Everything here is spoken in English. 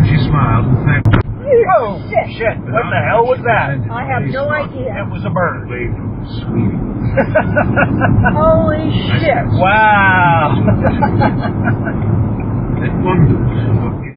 she smiled and thanked me. Oh, shit. What the hell was that? I have no idea. It was a bird. Away from Sweetie. Holy shit. Wow. It wonders what